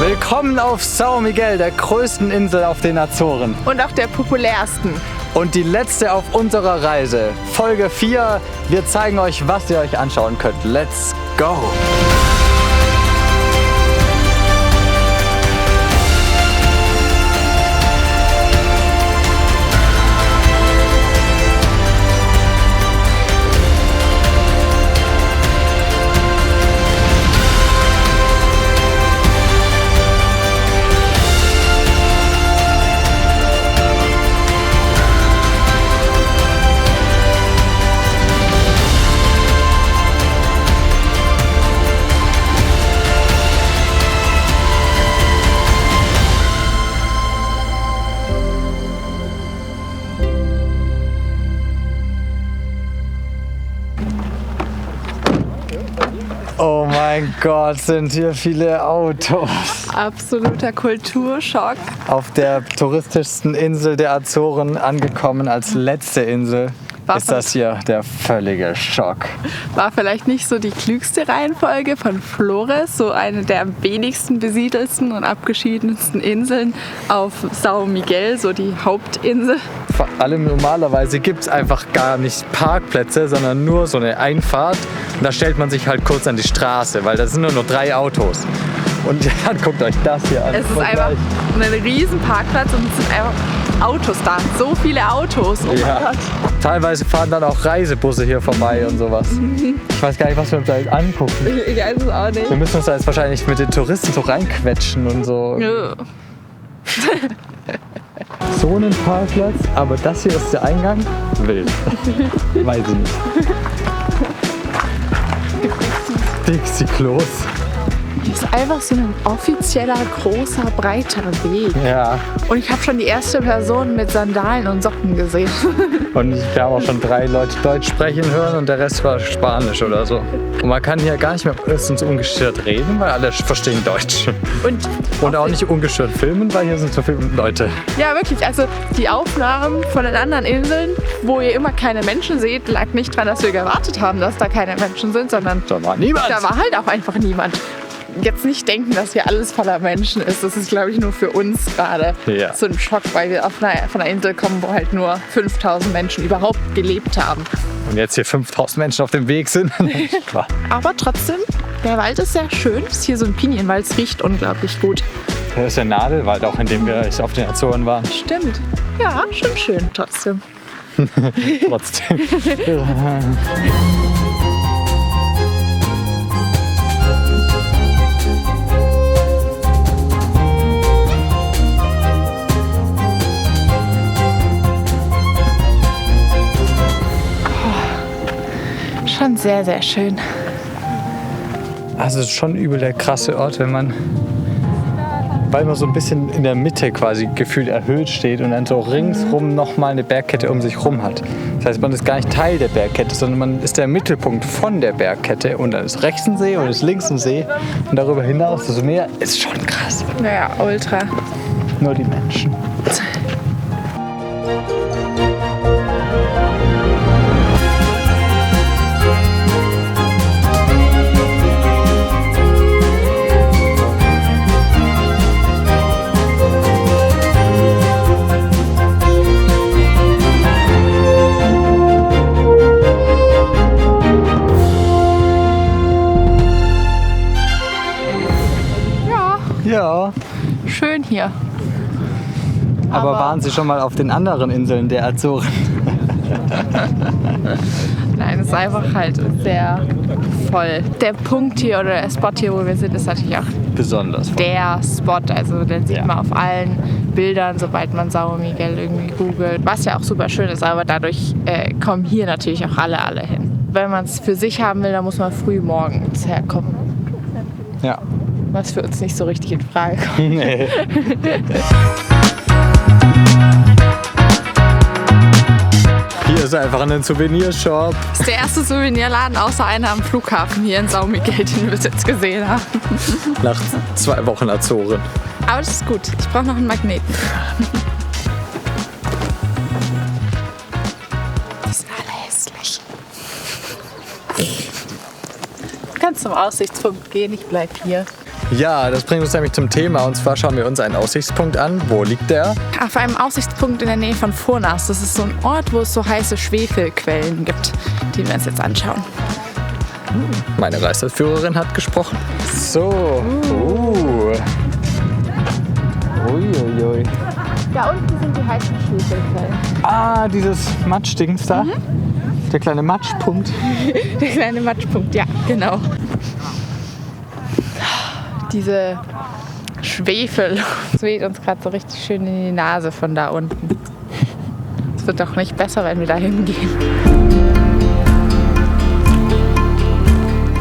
Willkommen auf São Miguel, der größten Insel auf den Azoren. Und auch der populärsten. Und die letzte auf unserer Reise. Folge 4. Wir zeigen euch, was ihr euch anschauen könnt. Let's go! Oh mein Gott, sind hier viele Autos. Absoluter Kulturschock. Auf der touristischsten Insel der Azoren angekommen als letzte Insel. Ist das hier der völlige Schock. War vielleicht nicht so die klügste Reihenfolge von Flores, so eine der am wenigsten besiedelsten und abgeschiedensten Inseln auf São Miguel, so die Hauptinsel. Vor allem normalerweise gibt es einfach gar nicht Parkplätze, sondern nur so eine Einfahrt. Und da stellt man sich halt kurz an die Straße, weil da sind nur 3 Autos. Und dann guckt euch das hier an. Es ist einfach ein riesen Parkplatz und es sind einfach Autos da. So viele Autos. Oh ja. mein Gott. Teilweise fahren dann auch Reisebusse hier vorbei und sowas. Ich weiß gar nicht, was wir uns da jetzt angucken. Ich weiß es auch nicht. Wir müssen uns da jetzt wahrscheinlich mit den Touristen so reinquetschen und so. Ja. So einen Parkplatz, aber das hier ist der Eingang. Wild. Weiß ich nicht. Dixie-Klos. Hier ist einfach so ein offizieller, großer, breiter Weg. Ja. Und ich habe schon die erste Person mit Sandalen und Socken gesehen. Und wir haben auch schon 3 Leute Deutsch sprechen hören und der Rest war Spanisch oder so. Und man kann hier gar nicht mehr erstens ungestört reden, weil alle verstehen Deutsch. Und auch nicht ungestört filmen, weil hier sind so viele Leute. Ja, wirklich. Also die Aufnahmen von den anderen Inseln, wo ihr immer keine Menschen seht, lag nicht daran, dass wir gewartet haben, dass da keine Menschen sind, sondern Da war niemand. da war halt auch einfach niemand. Jetzt nicht denken, dass hier alles voller Menschen ist. Das ist, glaube ich, nur für uns gerade so ein Schock, weil wir von einer Insel kommen, wo halt nur 5000 Menschen überhaupt gelebt haben. Und jetzt hier 5000 Menschen auf dem Weg sind. Aber trotzdem, der Wald ist sehr schön. Es ist hier so ein Pinienwald, es riecht unglaublich gut. Das ist der Nadelwald, auch in dem wir auf den Azoren waren. Stimmt. Ja, schon schön trotzdem. Trotzdem. Schon sehr, sehr schön. Also es ist schon übel der krasse Ort, weil man so ein bisschen in der Mitte quasi gefühlt erhöht steht und dann so ringsrum nochmal eine Bergkette um sich rum hat. Das heißt, man ist gar nicht Teil der Bergkette, sondern man ist der Mittelpunkt von der Bergkette und dann ist rechts ein See und ist links ein See und darüber hinaus das Meer ist schon krass. Naja, ultra. Nur die Menschen. Ja. Schön hier. Aber waren Sie schon mal auf den anderen Inseln der Azoren? Nein, es ist einfach halt sehr voll. Der Punkt hier oder der Spot hier, wo wir sind, ist natürlich auch Besonders voll. der Spot. Also den sieht man auf allen Bildern, sobald man São Miguel irgendwie googelt. Was ja auch super schön ist, aber dadurch kommen hier natürlich auch alle hin. Wenn man es für sich haben will, dann muss man früh morgens herkommen. Ja. Was für uns nicht so richtig in Frage kommt. Nee. Hier ist einfach ein Souvenirshop. Das ist der erste Souvenirladen außer einer am Flughafen hier in São Miguel, den wir bis jetzt gesehen haben. Nach 2 Wochen Azoren. Aber das ist gut. Ich brauche noch einen Magneten. Die sind alle hässlich. Du kannst zum Aussichtspunkt gehen, ich bleib hier. Ja, das bringt uns nämlich zum Thema. Und zwar schauen wir uns einen Aussichtspunkt an. Wo liegt der? Auf einem Aussichtspunkt in der Nähe von Furnas. Das ist so ein Ort, wo es so heiße Schwefelquellen gibt, die wir uns jetzt anschauen. Meine Reiseführerin hat gesprochen. So. Uiuiui. Da unten sind die heißen Schwefelquellen. Ah, dieses Matschdings da. Der kleine Matschpunkt. Der kleine Matschpunkt, ja, genau. Diese Schwefel weht uns gerade so richtig schön in die Nase von da unten. Es wird doch nicht besser, wenn wir da hingehen.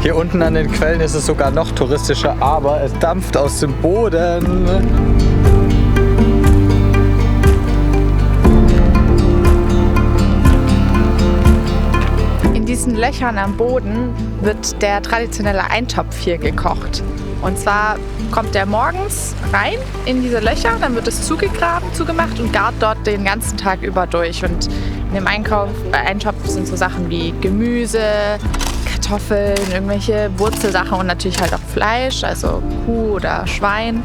Hier unten an den Quellen ist es sogar noch touristischer, aber es dampft aus dem Boden. In diesen Löchern am Boden wird der traditionelle Eintopf hier gekocht. Und zwar kommt der morgens rein in diese Löcher, dann wird es zugemacht und gart dort den ganzen Tag über durch. Und in dem Eintopf sind so Sachen wie Gemüse, Kartoffeln, irgendwelche Wurzelsachen und natürlich halt auch Fleisch, also Kuh oder Schwein.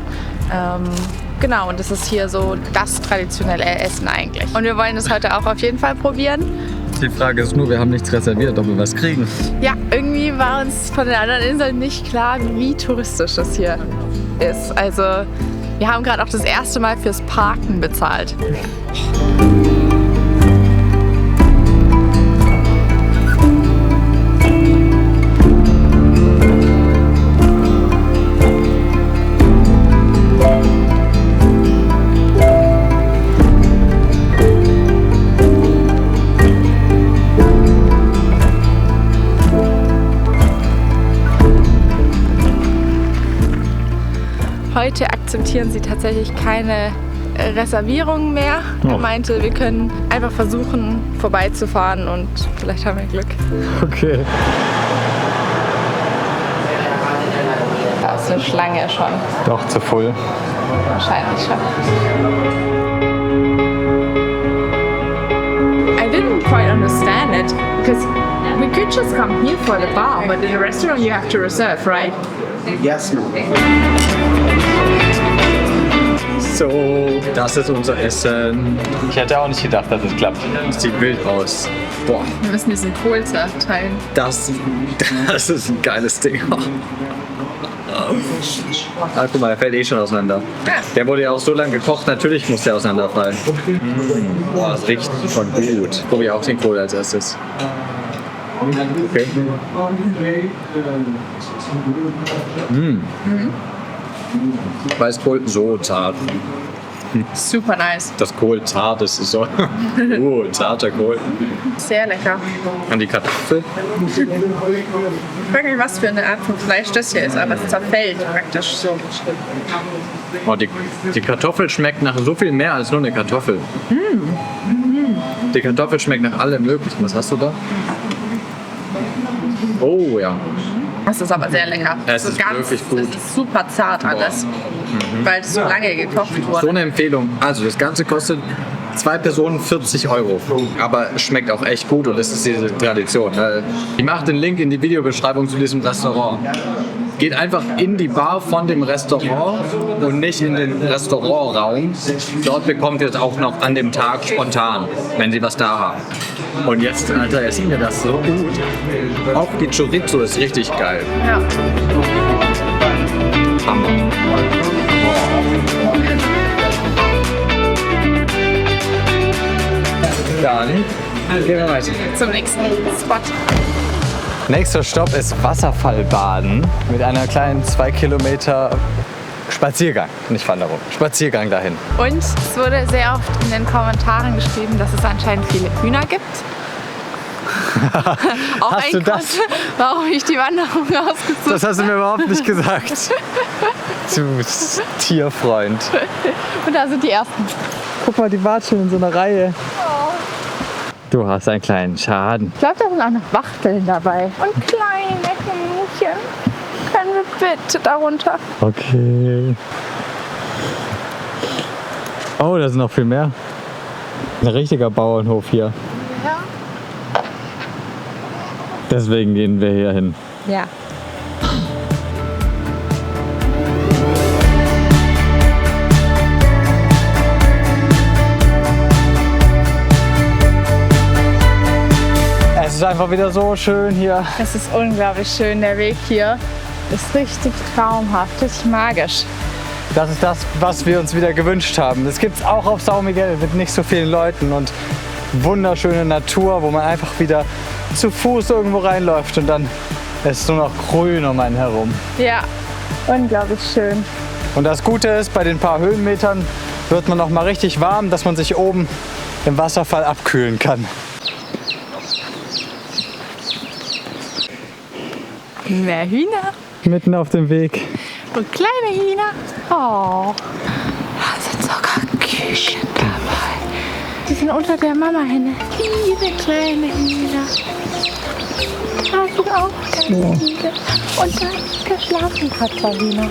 Genau, und das ist hier so das traditionelle Essen eigentlich. Und wir wollen das heute auch auf jeden Fall probieren. Die Frage ist nur, wir haben nichts reserviert, ob wir was kriegen. Ja, irgendwie war uns von den anderen Inseln nicht klar, wie touristisch das hier ist. Also, wir haben gerade auch das erste Mal fürs Parken bezahlt. Heute akzeptieren sie tatsächlich keine Reservierungen mehr. Er meinte, wir können einfach versuchen, vorbeizufahren und vielleicht haben wir Glück. Okay. Da ist eine Schlange schon. Doch, zu voll. Wahrscheinlich schon. I didn't quite understand it because we could just come here for the bar, but in the restaurant you have to reserve, right? Yes, ma'am. So, das ist unser Essen. Ich hätte auch nicht gedacht, dass es klappt. Das sieht wild aus. Boah, Wir müssen diesen Kohl zerteilen. das ist ein geiles Ding. Ah, guck mal, der fällt eh schon auseinander. Der wurde ja auch so lange gekocht, natürlich muss der auseinanderfallen. Boah, das riecht schon gut. Probier auch den Kohl als erstes. Okay. Weißkohl, so zart. Super nice. Das Kohl zart, das ist so. Zarter Kohl. Sehr lecker. Und die Kartoffel. Ich frage mich, was für eine Art von Fleisch das hier ist, aber es zerfällt praktisch so. Oh, die Kartoffel schmeckt nach so viel mehr als nur eine Kartoffel. Die Kartoffel schmeckt nach allem Möglichen. Was hast du da? Oh ja. Das ist aber sehr lecker. Es ist wirklich gut. Es ist super zart alles, weil es so lange gekocht wurde. So eine Empfehlung. Also das Ganze kostet 2 Personen 40 €. Aber es schmeckt auch echt gut und das ist diese Tradition. Ich mache den Link in die Videobeschreibung zu diesem Restaurant. Geht einfach in die Bar von dem Restaurant und nicht in den Restaurantraum. Dort bekommt ihr es auch noch an dem Tag spontan, wenn sie was da haben. Und jetzt, Alter, essen wir das so gut. Auch die Chorizo ist richtig geil. Ja. Hammer. Dann gehen wir weiter. Zum nächsten Spot. Nächster Stopp ist Wasserfallbaden mit einer kleinen 2 Kilometer Spaziergang, nicht Wanderung, Spaziergang dahin. Und es wurde sehr oft in den Kommentaren geschrieben, dass es anscheinend viele Hühner gibt. Auch Hast du ein Grund, warum ich die Wanderung ausgesucht habe. Das hast du mir überhaupt nicht gesagt. Du Tierfreund. Und da sind die ersten. Guck mal, die watscheln in so einer Reihe. Du hast einen kleinen Schaden. Ich glaube, da sind auch noch Wachteln dabei. Und kleine Kaninchen. Können wir bitte darunter? Okay. Oh, da sind noch viel mehr. Ein richtiger Bauernhof hier. Ja. Deswegen gehen wir hier hin. Ja. Es ist einfach wieder so schön hier. Es ist unglaublich schön, der Weg hier ist richtig traumhaft, richtig magisch. Das ist das, was wir uns wieder gewünscht haben. Das gibt es auch auf São Miguel mit nicht so vielen Leuten und wunderschöne Natur, wo man einfach wieder zu Fuß irgendwo reinläuft und dann ist es nur noch grün um einen herum. Ja, unglaublich schön. Und das Gute ist, bei den paar Höhenmetern wird man noch mal richtig warm, dass man sich oben im Wasserfall abkühlen kann. Mehr Hühner Mitten auf dem Weg. und kleine Hühner. Oh, da sind sogar Küken dabei. Die sind unter der Mama-Henne. Viele kleine Hühner. Da sind auch ganz viele. Und da geschlafen Katharina.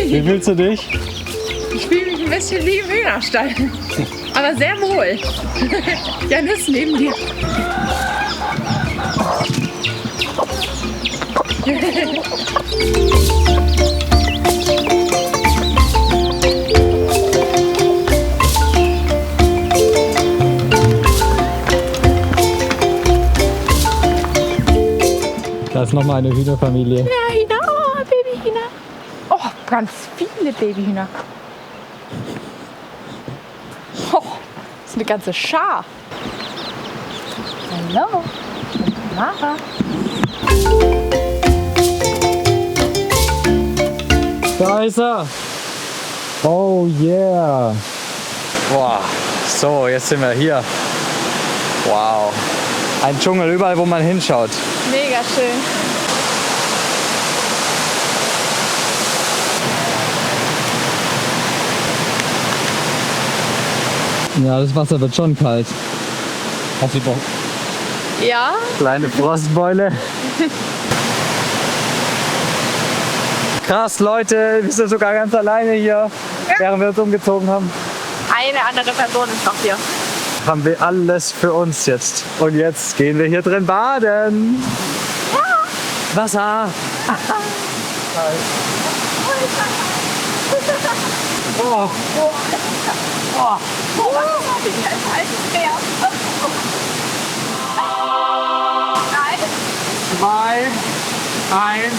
Wie fühlst du dich? Ich fühle mich ein bisschen wie im Hühnerstall. Aber sehr wohl. Jan ist neben dir. Da ist nochmal eine Hühnerfamilie. Ja, Hühner. Oh, Babyhühner. Oh, ganz viele Babyhühner. Oh, das ist eine ganze Schar. Hallo. Mara. Da ist er. Oh yeah. Boah. So, jetzt sind wir hier. Wow. Ein Dschungel überall, wo man hinschaut. Mega schön. Ja, das Wasser wird schon kalt. Hast du Bock? Ja, Kleine Frostbeule. Krass, Leute, wir sind sogar ganz alleine hier, während wir uns umgezogen haben. eine andere Person ist noch hier. Haben wir alles für uns jetzt. Und jetzt gehen wir hier drin baden. Ja. Wasser. Oh. Oh. Zwei, eins.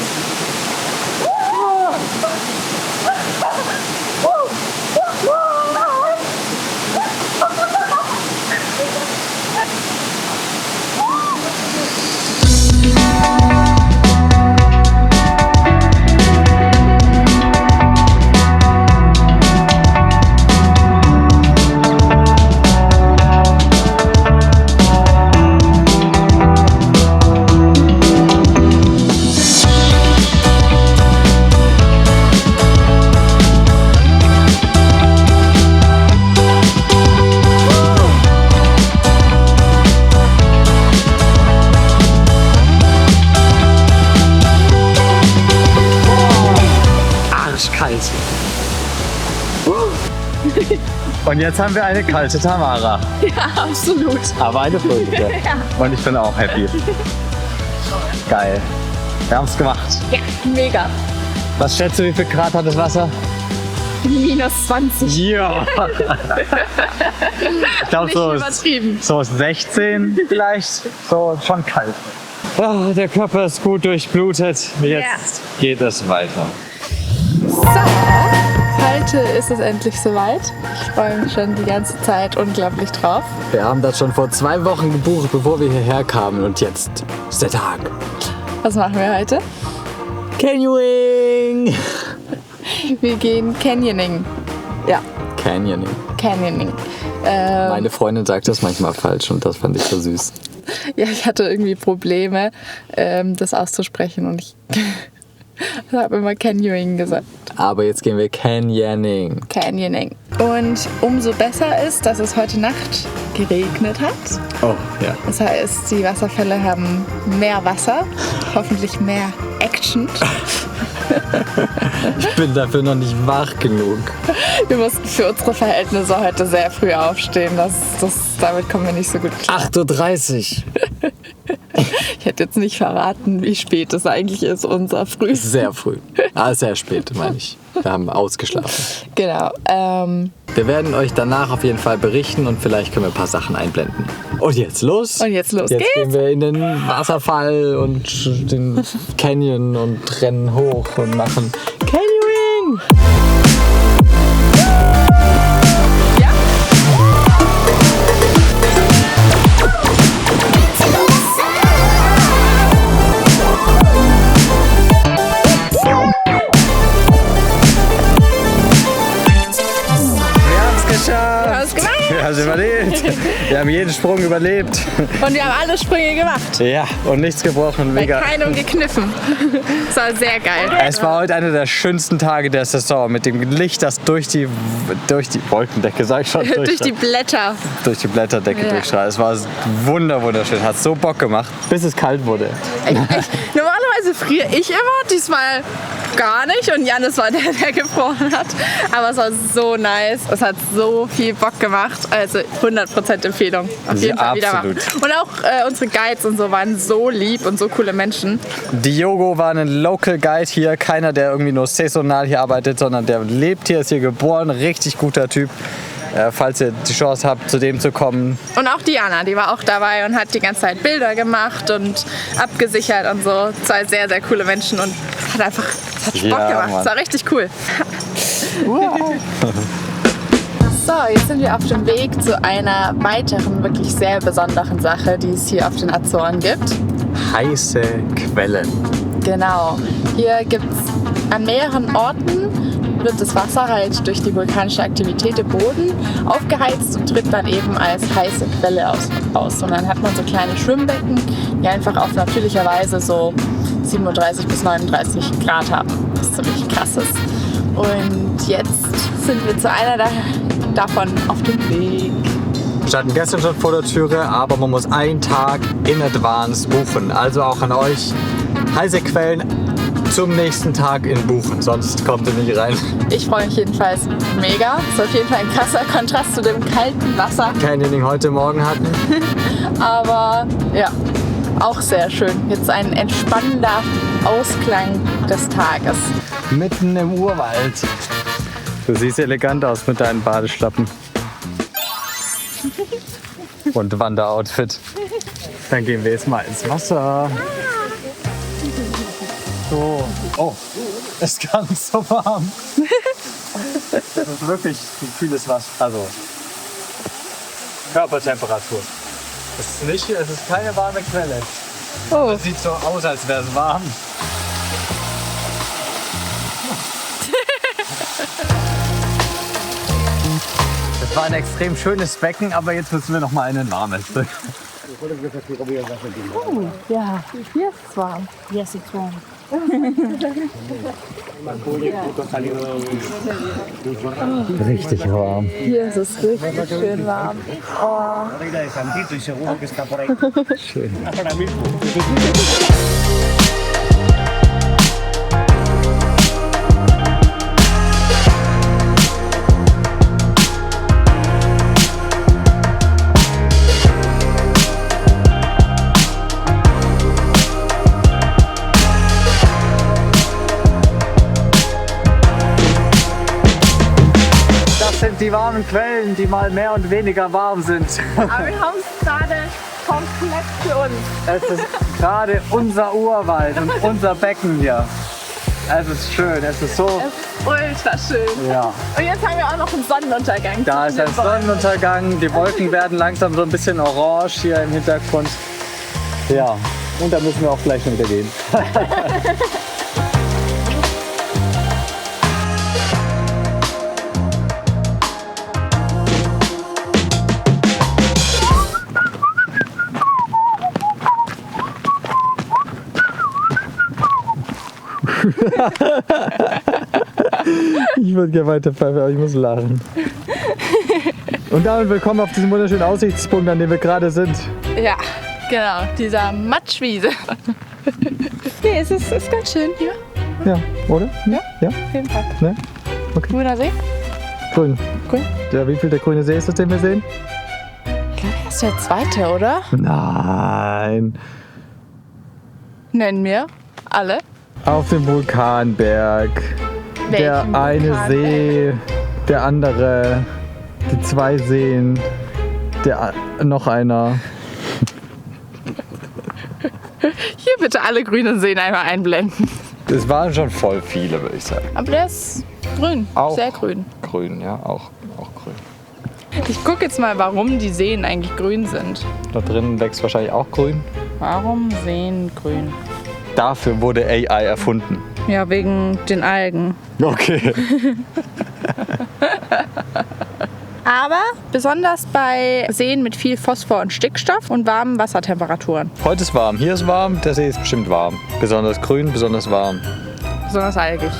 Arschkalt. Und jetzt haben wir eine kalte Tamara. Ja, absolut. Aber eine fröhliche. Ja. Und ich bin auch happy. Geil. Wir haben es gemacht. Ja, mega. Was schätzt du, wie viel Grad hat das Wasser? Minus 20. Ja. Ich glaube Nicht übertrieben. so 16 vielleicht. So schon kalt. Oh, der Körper ist gut durchblutet. Jetzt geht es weiter. So, heute ist es endlich soweit. Ich freue mich schon die ganze Zeit unglaublich drauf. Wir haben das schon vor 2 Wochen gebucht, bevor wir hierher kamen. Und jetzt ist der Tag. Was machen wir heute? Canyoning! Wir gehen Canyoning. Ja, Canyoning. Canyoning. Meine Freundin sagt das manchmal falsch und das fand ich so süß. Ja, ich hatte irgendwie Probleme, das auszusprechen und ich Ich habe immer Canyoning gesagt. Aber jetzt gehen wir Canyoning. Canyoning. Und umso besser ist, dass es heute Nacht geregnet hat. Oh, ja. Das heißt, die Wasserfälle haben mehr Wasser, hoffentlich mehr Action. Ich bin dafür noch nicht wach genug. Wir mussten für unsere Verhältnisse heute sehr früh aufstehen. Damit kommen wir nicht so gut klar. 8:30 Uhr. Ich hätte jetzt nicht verraten, wie spät es eigentlich ist, unser Früh. Sehr früh. Sehr spät, meine ich. Wir haben ausgeschlafen. Genau. Wir werden euch danach auf jeden Fall berichten und vielleicht können wir ein paar Sachen einblenden. Und jetzt los. Jetzt Jetzt geht's. gehen wir in den Wasserfall und den Canyon und rennen hoch und machen Canyoning. Wir haben es überlebt. Wir haben jeden Sprung überlebt. Und wir haben alle Sprünge gemacht. Ja, und nichts gebrochen. Bei Mega. keinem gekniffen. Das war sehr geil. Es war heute einer der schönsten Tage der Saison mit dem Licht, das durch die Wolkendecke, sag ich schon. Durch die Blätter. Durch die Blätterdecke Ja. durchstrahlt. Es war wunderschön. Hat so Bock gemacht, bis es kalt wurde. Normalerweise friere ich immer, diesmal gar nicht. Und Jannis war der gefroren hat. Aber es war so nice. Es hat so viel Bock gemacht. Also 100% Empfehlung. Auf jeden Fall wieder machen. Absolut. Und auch unsere Guides und so waren so lieb und so coole Menschen. Diogo war ein Local Guide hier. Keiner, der irgendwie nur saisonal hier arbeitet, sondern der lebt hier, ist hier geboren. Richtig guter Typ. Falls ihr die Chance habt, zu dem zu kommen. Und auch Diana, die war auch dabei und hat die ganze Zeit Bilder gemacht und abgesichert und so. Zwei sehr, sehr coole Menschen und es hat Bock gemacht. Mann. Es war richtig cool. So, jetzt sind wir auf dem Weg zu einer weiteren, wirklich sehr besonderen Sache, die es hier auf den Azoren gibt. Heiße Quellen. Genau. Hier gibt es an mehreren Orten wird das Wasser halt durch die vulkanische Aktivität im Boden aufgeheizt und tritt dann eben als heiße Quelle aus. Und dann hat man so kleine Schwimmbecken, die einfach auf natürlicher Weise so 37 bis 39 Grad haben, was ziemlich krass ist. Und jetzt sind wir zu einer davon auf dem Weg. Wir standen gestern schon vor der Türe, aber man muss einen Tag in Advance buchen. Also auch an euch heiße Quellen zum nächsten Tag in buchen, sonst kommt ihr nicht rein. Ich freue mich jedenfalls mega. Das ist auf jeden Fall ein krasser Kontrast zu dem kalten Wasser. Canyoning heute Morgen hatten. Aber ja, auch sehr schön. Jetzt ein entspannender Ausklang des Tages. Mitten im Urwald. Du siehst elegant aus mit deinen Badeschlappen. Und Wanderoutfit. Dann gehen wir jetzt mal ins Wasser. So. Oh, es ist ganz so warm. Das ist wirklich ein kühles Wasser. Also Körpertemperatur. Es ist keine warme Quelle. Oh. Es sieht so aus, als wäre es warm. Das war ein extrem schönes Becken, aber jetzt müssen wir noch mal in ein warmes. Ja, hier ist es warm. Yes, it's warm. Richtig warm. Hier ist es richtig schön warm. Oh. Schön. Das sind die warmen Quellen, die mal mehr und weniger warm sind. Aber wir haben es gerade komplett für uns. Es ist gerade unser Urwald und unser Becken hier. Es ist schön, es ist so. Es ist ultra schön. Ja. Und jetzt haben wir auch noch einen Sonnenuntergang. Da ist ein Sonnenuntergang, die Wolken werden langsam so ein bisschen orange hier im Hintergrund. Ja, und da müssen wir auch gleich schon wieder gehen. Ich würde gerne weiterfahren, aber ich muss lachen. Und damit willkommen auf diesem wunderschönen Aussichtspunkt, an dem wir gerade sind. Ja, genau, dieser Matschwiese. Nee, es ist ganz schön hier. Ja, oder? Ja. Ja? Auf jeden Fall. Ne? Grüner See? Grün. Grün? Ja, wie viel der grüne See ist das, den wir sehen? Ich glaube, er ist der zweite, oder? Nein. Nennen wir alle. Auf dem Vulkanberg. Der Welchen eine Vulkanberg? See, der andere, die 2 Seen, noch einer. Hier bitte alle grünen Seen einmal einblenden. Das waren schon voll viele, würde ich sagen. Aber der ist grün, Auch sehr grün. Grün, ja, auch grün. Ich gucke jetzt mal, warum die Seen eigentlich grün sind. Da drinnen wächst wahrscheinlich auch grün. Warum Seen grün? Dafür wurde AI erfunden. Ja, wegen den Algen. Okay. Aber besonders bei Seen mit viel Phosphor und Stickstoff und warmen Wassertemperaturen. Heute ist warm, hier ist warm, der See ist bestimmt warm. Besonders grün, besonders warm. Besonders algig.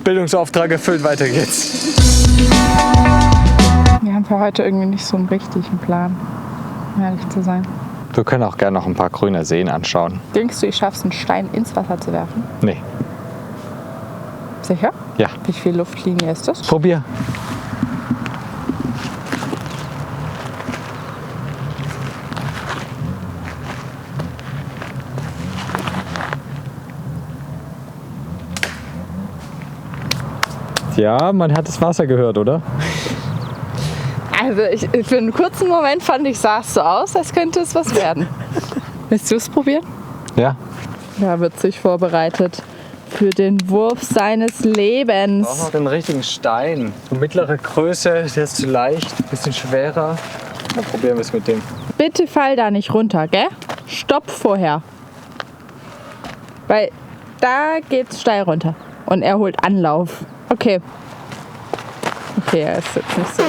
Bildungsauftrag erfüllt, weiter geht's. Wir haben für heute irgendwie nicht so einen richtigen Plan, um ehrlich zu sein. Wir können auch gerne noch ein paar grüne Seen anschauen. Denkst du, ich schaff's, einen Stein ins Wasser zu werfen? Nee. Sicher? Ja. Wie viel Luftlinie ist das? Probier. Ja, man hat das Wasser gehört, oder? Also für einen kurzen Moment fand ich, sah es so aus, als könnte es was werden. Willst du es probieren? Ja. Er wird sich vorbereitet für den Wurf seines Lebens. Auch noch den richtigen Stein. So mittlere Größe, der ist zu leicht, ein bisschen schwerer. Dann probieren wir es mit dem. Bitte fall da nicht runter, gell? Stopp vorher. Weil da geht's steil runter. Und er holt Anlauf. Okay. Okay, er ist jetzt nicht so.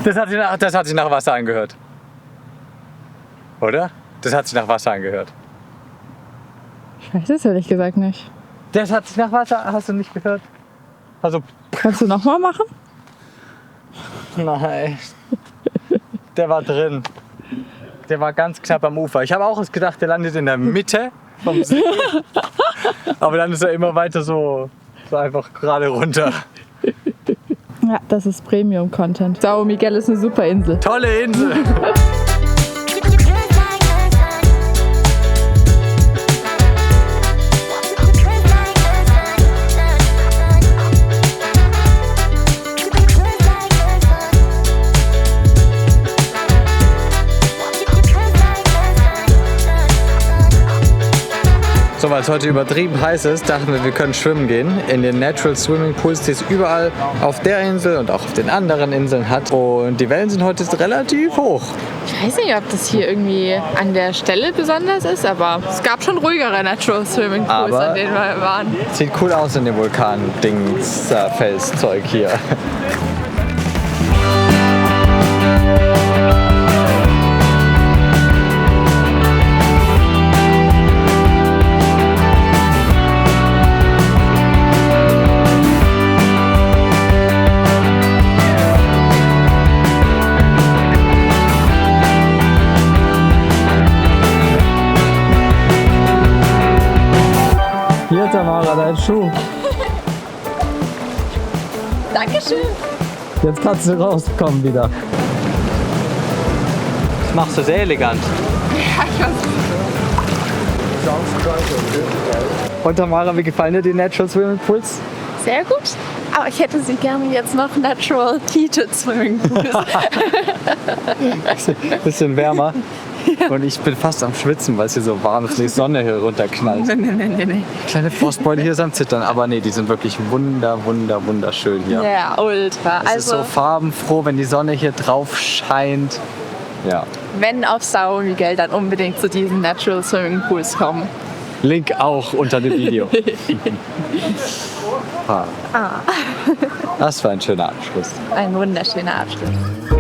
Das hat sich nach Wasser angehört. Oder? Das hat sich nach Wasser angehört. Ich weiß es ehrlich gesagt nicht. Das hat sich nach Wasser, hast du nicht gehört? Also, Kannst du nochmal machen? nein. Der war drin. Der war ganz knapp am Ufer. Ich habe auch gedacht, der landet in der Mitte vom See. Aber dann ist er immer weiter so einfach gerade runter. Ja, das ist Premium-Content. São Miguel ist eine super Insel. Tolle Insel. So, weil es heute übertrieben heiß ist, dachten wir können schwimmen gehen in den Natural Swimming Pools, die es überall auf der Insel und auch auf den anderen Inseln hat. Und die Wellen sind heute relativ hoch. Ich weiß nicht, ob das hier irgendwie an der Stelle besonders ist, aber es gab schon ruhigere Natural Swimming Pools, Aber- an denen wir waren. Sieht cool aus in dem Vulkan-Dings, Felszeug hier. Hier, Tamara, dein Schuh. Dankeschön. Jetzt kannst du rauskommen wieder. Das machst du sehr elegant. Ja, ich weiß. Und Tamara, wie gefallen dir die Natural Swimming Pools? Sehr gut. Aber ich hätte sie gerne jetzt noch Natural Heated Swimming Pools. Bisschen wärmer. Und ich bin fast am Schwitzen, weil es hier so warm ist und die Sonne hier runterknallt. Nee. Kleine Frostbeule hier ist am Zittern, aber nee, die sind wirklich wunderschön hier. Ja, ultra. Es ist so farbenfroh, wenn die Sonne hier drauf scheint. Ja. wenn auf São Miguel, dann unbedingt zu diesen Natural Swimming Pools kommen. Link auch unter dem Video. Das war ein schöner Abschluss. Ein wunderschöner Abschluss.